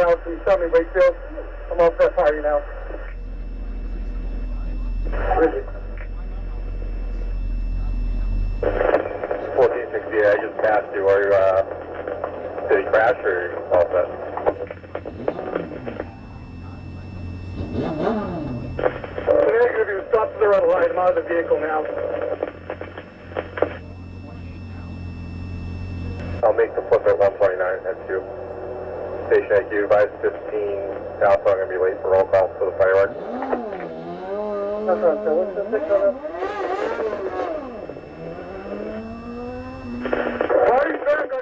out to 70 Wakefield. I'm all set for you now. Richard. 1468, I just passed you. Are you, did he crash or are you all set? Negative, you stop to the red light. I'm out of the vehicle now. I'll make the flip at 129, that's you. Station IQ, 515 Alpha, I'm going to be late for roll call for the fireworks. That's right, so what's the 6 on that?